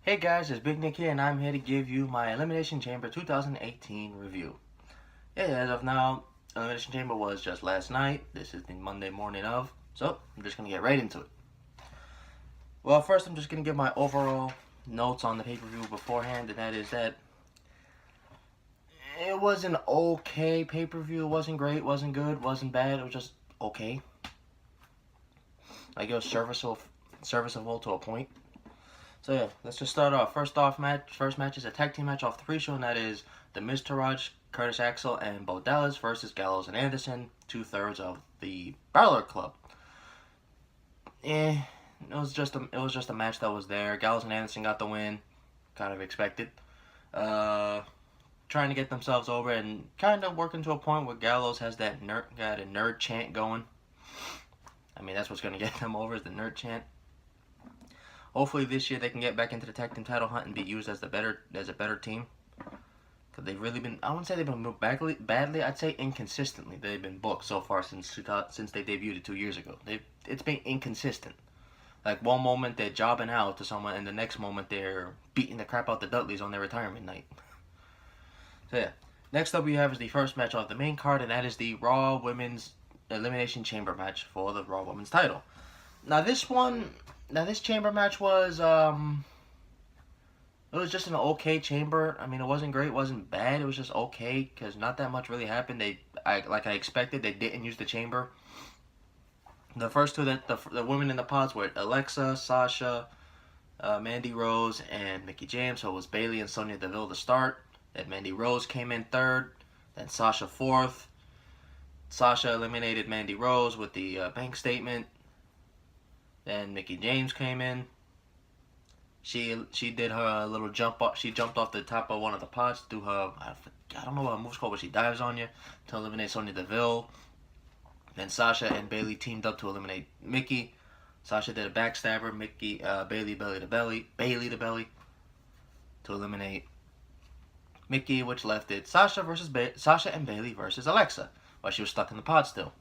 Hey guys, it's Big Nick here, and I'm here to give you my Elimination Chamber 2018 review. Yeah, as of now, Elimination Chamber was just last night. This is the Monday morning of, so I'm just going to get right into it. Well, first I'm just going to give my overall notes on the pay-per-view beforehand, and that is that it was an okay pay-per-view. It wasn't great, wasn't good, wasn't bad. It was just okay. Like, it was serviceable to a point. So yeah, let's just start off. First match is a tag team match off the pre-show, and that is the Miz Taraj, Curtis Axel, and Bo Dallas versus Gallows and Anderson, 2/3 of the Balor Club. It was just a match that was there. Gallows and Anderson got the win, kind of expected. Trying to get themselves over and kind of working to a point where Gallows has got a nerd chant going. I mean, that's what's gonna get them over, is the nerd chant. Hopefully this year they can get back into the tag team title hunt and be used as a better team. Because they've really been, I wouldn't say they've been booked badly, I'd say inconsistently. They've been booked so far since they debuted 2 years ago. It's been inconsistent. Like, one moment they're jobbing out to someone, and the next moment they're beating the crap out the Dudleys on their retirement night. So yeah, next up we have is the first match off the main card, and that is the Raw Women's Elimination Chamber match for the Raw Women's title. Now this chamber match was, it was just an okay chamber. I mean, it wasn't great, wasn't bad. It was just okay, because not that much really happened. Like I expected, they didn't use the chamber. The first two, the women in the pods were Alexa, Sasha, Mandy Rose, and Mickie James. So it was Bayley and Sonya Deville to start. Then Mandy Rose came in third. Then Sasha fourth. Sasha eliminated Mandy Rose with the bank statement. Then Mickie James came in. She did her little jump up. She jumped off the top of one of the pods to do her, I don't know what move's called, but she dives on you to eliminate Sonya Deville. Then Sasha and Bayley teamed up to eliminate Mickie. Sasha did a backstabber. Bayley belly to belly to eliminate Mickie, which left it Sasha and Bayley versus Alexa, while she was stuck in the pod still.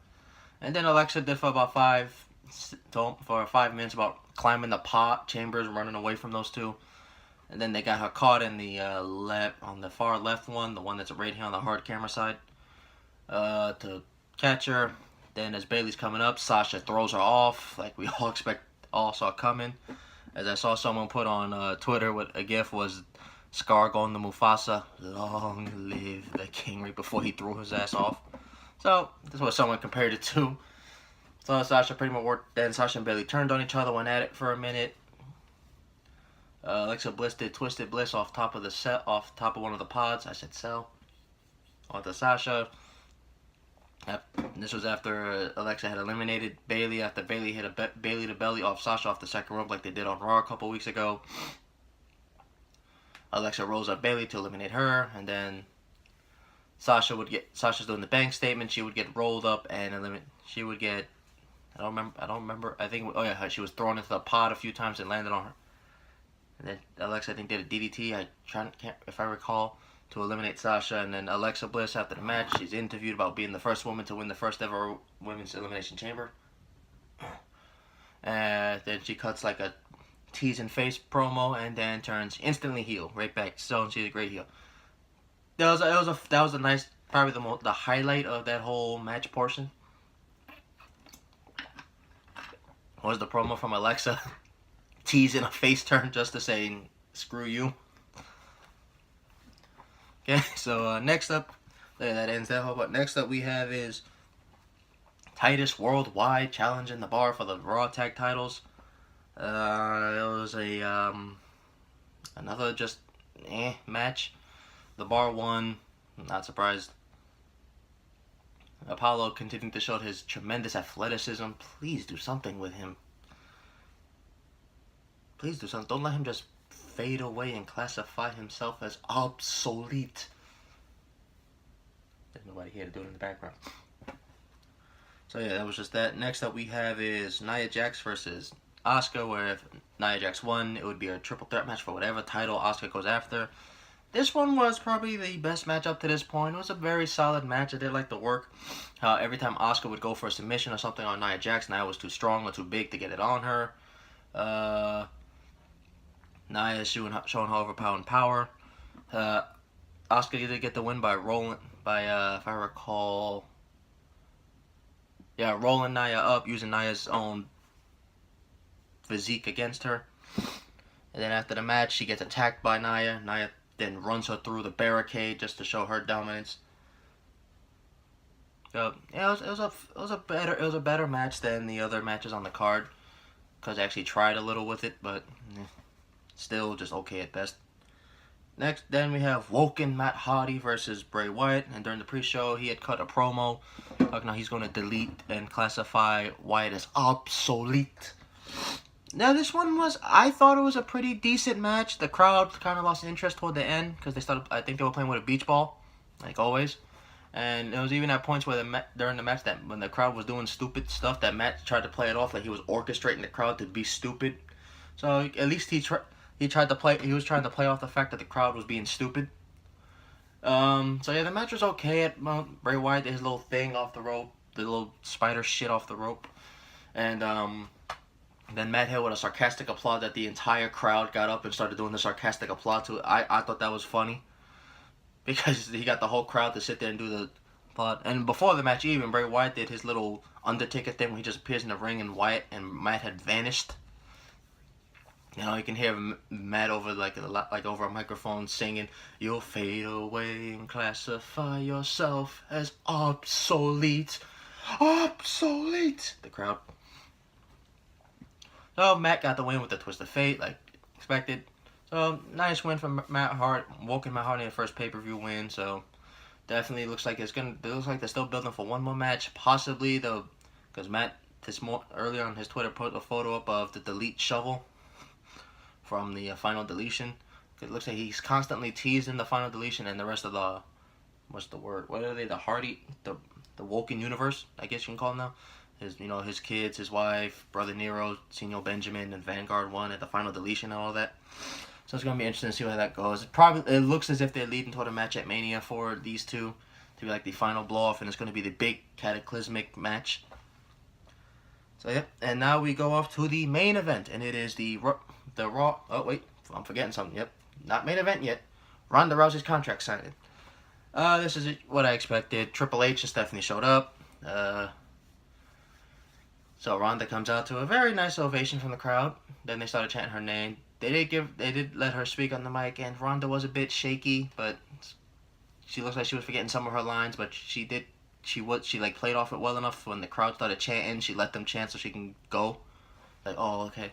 And then Alexa did for about 5 minutes about climbing the pot chambers, running away from those two. And then they got her caught in the on the far left one, the one that's right here on the hard camera side, to catch her. Then as Bayley's coming up, Sasha throws her off, like we all saw coming. As I saw someone put on Twitter, with a gif was Scar going to Mufasa, "Long live the king," right before he threw his ass off. So this is what someone compared it to. So Sasha pretty much worked. Then Sasha and Bayley turned on each other, went at it for a minute. Alexa Bliss did Twisted Bliss off top of one of the pods. I said cell. Onto Sasha. This was after Alexa had eliminated Bayley. After Bayley hit a Bayley to belly off Sasha off the second rope, like they did on Raw a couple weeks ago. Alexa rolls up Bayley to eliminate her, and then Sasha's doing the bank statement. She would get rolled up and she would get. I don't remember. I think. Oh yeah, she was thrown into the pod a few times and landed on her. And then Alexa, I think, did a DDT. Can't, if I recall, to eliminate Sasha. And then Alexa Bliss, after the match, she's interviewed about being the first woman to win the first ever women's elimination chamber. And then she cuts like a tease and face promo, and then turns instantly heel, right back. So she's a great heel. That was a nice, probably the highlight of that whole match portion. Was the promo from Alexa teasing a face turn just to say screw you. Okay, so next up, that ends that whole. But next up we have is Titus Worldwide challenging the Bar for the Raw Tag Titles. It was a another just match. The Bar won. Not surprised. Apollo continuing to show his tremendous athleticism. Please do something with him. Please do something. Don't let him just fade away and classify himself as obsolete. There's nobody here to do it in the background. So yeah, that was just that. Next up we have is Nia Jax versus Asuka, where if Nia Jax won, it would be a triple threat match for whatever title Asuka goes after. This one was probably the best match up to this point. It was a very solid match. I did like the work. Every time Asuka would go for a submission or something on Nia Jax, Nia was too strong or too big to get it on her. Nia showing her overpowering power. Asuka did get the win by rolling, if I recall, rolling Nia up, using Nia's own physique against her. And then after the match, she gets attacked by Nia. Nia then runs her through the barricade just to show her dominance. So yeah, it was a better match than the other matches on the card, because I actually tried a little with it, but still just okay at best. Next, then we have Woken Matt Hardy versus Bray Wyatt, and during the pre-show, he had cut a promo. Now he's going to delete and classify Wyatt as obsolete. Now this one I thought it was a pretty decent match. The crowd kind of lost interest toward the end because I think they were playing with a beach ball, like always. And it was even at points where during the match that when the crowd was doing stupid stuff, that Matt tried to play it off like he was orchestrating the crowd to be stupid. So at least he was trying to play off the fact that the crowd was being stupid. So yeah, the match was okay. Bray Wyatt did his little thing off the rope, the little spider shit off the rope, and then Matt hit with a sarcastic applaud that the entire crowd got up and started doing the sarcastic applaud to it. I thought that was funny, because he got the whole crowd to sit there and do the applaud. And before the match even, Bray Wyatt did his little Undertaker thing where he just appears in the ring and Matt had vanished. You know, you can hear Matt over over a microphone singing, "You'll fade away and classify yourself as obsolete. Obsolete!" The crowd. So Matt got the win with the twist of fate, like expected. So nice win from Matt Hart, Woken Matt Hardy in the first pay-per-view win. So definitely looks like they're still building for one more match, possibly though, because Matt earlier on his Twitter put a photo up of the delete shovel from the final deletion. It looks like he's constantly teasing the final deletion and the rest of the, what's the word? What are they? The Woken universe, I guess you can call them now. His kids, his wife, Brother Nero, Senor Benjamin, and Vanguard won at the final deletion and all that. So it's gonna be interesting to see where that goes. It looks as if they're leading toward a match at Mania for these two to be like the final blow off, and it's gonna be the big cataclysmic match. So yep, and now we go off to the main event, and it is the Raw. Oh wait, I'm forgetting something. Yep, not main event yet. Ronda Rousey's contract signing. This is what I expected. Triple H and Stephanie showed up. So Ronda comes out to a very nice ovation from the crowd. Then they started chanting her name. They did let her speak on the mic, and Ronda was a bit shaky, but she looks like she was forgetting some of her lines. But she played off it well enough. When the crowd started chanting, she let them chant so she can go. Like, oh, okay.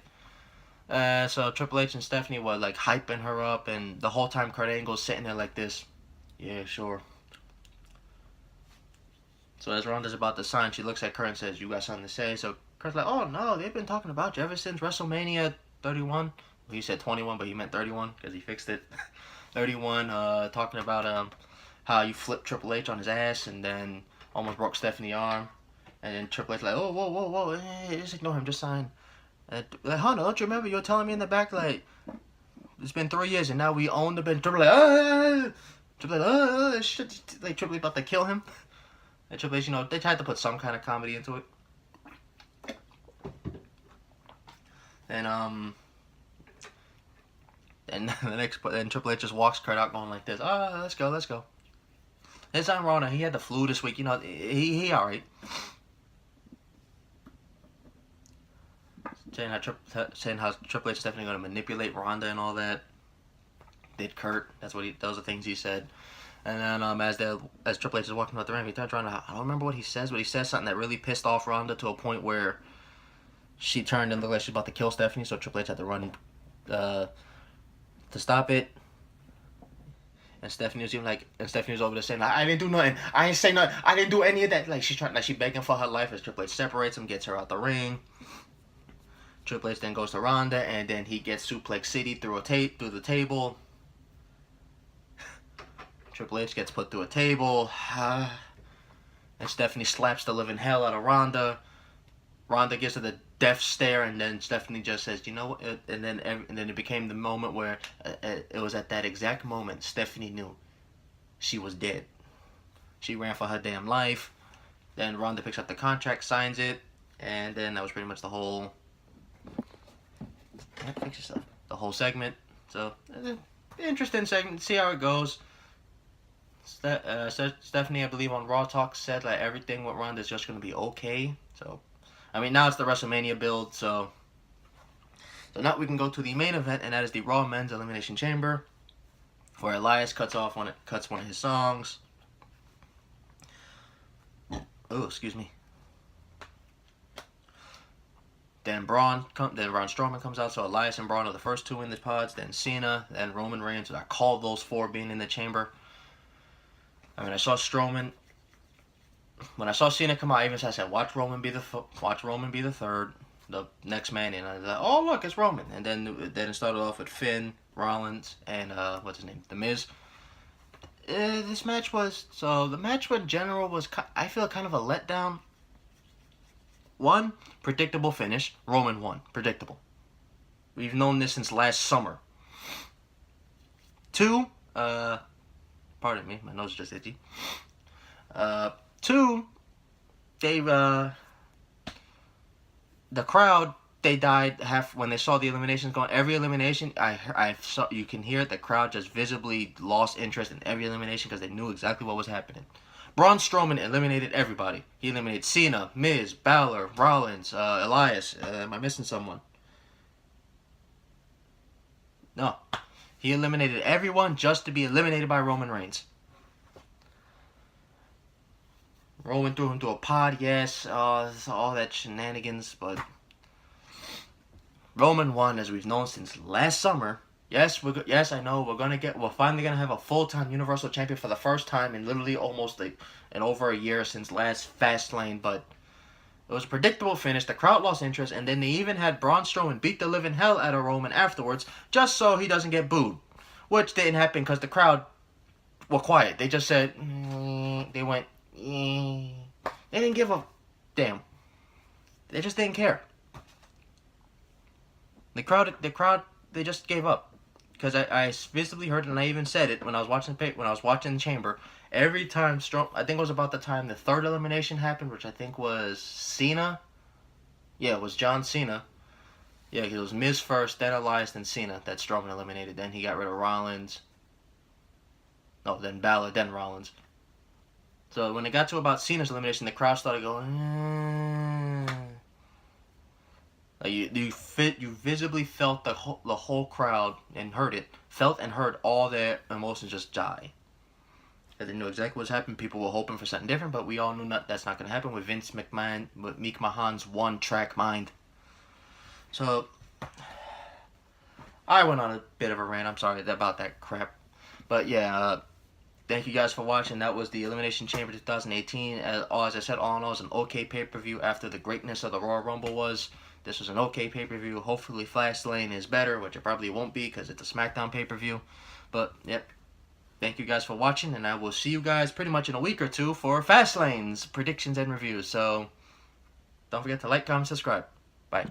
So Triple H and Stephanie were like hyping her up, and the whole time Kurt Angle's sitting there like this. Yeah, sure. So as Ronda's about to sign, she looks at Kurt and says, "You got something to say?" So Kurt's like, "Oh no, they've been talking about you ever since WrestleMania 31. Well, he said 21, but he meant 31 because he fixed it. 31, talking about how you flipped Triple H on his ass and then almost broke Stephanie's arm. And then Triple H like, "Oh, whoa, hey, just ignore him, just sign." Like, Hunter, don't you remember you were telling me in the back, like, it's been 3 years and now we own the bench. Triple H, shit, like Triple H about to kill him. And Triple H, they tried to put some kind of comedy into it. And then Triple H just walks Kurt out going like this. Let's go. It's on Ronda. He had the flu this week. He all right. Saying how Triple H is definitely going to manipulate Ronda and all that. Did Kurt? Those are the things he said. And then as Triple H is walking out the ring, he turns around. I don't remember what he says, but he says something that really pissed off Ronda to a point where she turned and looked like she was about to kill Stephanie. So Triple H had to run to stop it. And Stephanie was over there saying, "I didn't do nothing. I ain't say nothing. I didn't do any of that." Like she begging for her life as Triple H separates him, gets her out the ring. Triple H then goes to Ronda, and then he gets Suplex City through the table. Triple H gets put through a table. And Stephanie slaps the living hell out of Ronda. Ronda gives her the death stare, and then Stephanie just says, "You know what?" And then it became the moment where it was at that exact moment Stephanie knew she was dead. She ran for her damn life. Then Ronda picks up the contract, signs it, and then that was pretty much the whole. The whole segment. So, interesting segment. See how it goes. Stephanie, I believe, on Raw Talk said like everything with Ronda is just going to be okay. So, I mean, now it's the WrestleMania build. So now we can go to the main event, and that is the Raw Men's Elimination Chamber, where Elias cuts one of his songs. Oh, excuse me. Then Braun Strowman comes out, so Elias and Braun are the first two in the pods. Then Cena, then Roman Reigns. I called those four being in the chamber. I mean, I saw Strowman. When I saw Cena come out, I even said, "Watch Roman be the third, the next man in." I was like, "Oh, look, it's Roman." And then it started off with Finn, Rollins, and what's his name, The Miz. The match in general was, I feel, kind of a letdown. One, predictable finish. Roman won. Predictable. We've known this since last summer. Two, pardon me, my nose is just itchy. Two, the crowd, they died when they saw the eliminations going. Every elimination, I saw, you can hear it, the crowd just visibly lost interest in every elimination because they knew exactly what was happening. Braun Strowman eliminated everybody. He eliminated Cena, Miz, Balor, Rollins, Elias. Am I missing someone? No. He eliminated everyone just to be eliminated by Roman Reigns. Roman threw him to a pod, yes. All that shenanigans, but Roman won, as we've known since last summer. Yes, I know we're finally gonna have a full-time Universal Champion for the first time in literally almost in over a year since last Fastlane. But it was a predictable finish. The crowd lost interest, and then they even had Braun Strowman beat the living hell out of Roman afterwards, just so he doesn't get booed, which didn't happen because the crowd were quiet. They just said, they went, they didn't give a damn. They just didn't care. The crowd, they just gave up. Because I visibly heard it, and I even said it when I was watching the chamber. Every time I think it was about the time the third elimination happened, which I think was Cena. Yeah, it was John Cena. Yeah, it was Miz first, then Elias, then Cena that Strowman eliminated. Then he got rid of Rollins. No, then Balor, then Rollins. So when it got to about Cena's elimination, the crowd started going. Like you visibly felt the whole crowd and heard it, felt and heard all their emotions just die. They knew exactly what's happening. People were hoping for something different, but we all knew that's not going to happen with Vince McMahon, with McMahon's one-track mind. So I went on a bit of a rant. I'm sorry about that crap, but yeah. Thank you guys for watching. That was the Elimination Chamber 2018. As I said, all in all, it was an okay pay-per-view after the greatness of the Royal Rumble was. This was an okay pay-per-view. Hopefully Fastlane is better, which it probably won't be because it's a SmackDown pay-per-view. But, yep. Thank you guys for watching, and I will see you guys pretty much in a week or two for Fastlane's predictions and reviews. So, don't forget to like, comment, subscribe. Bye.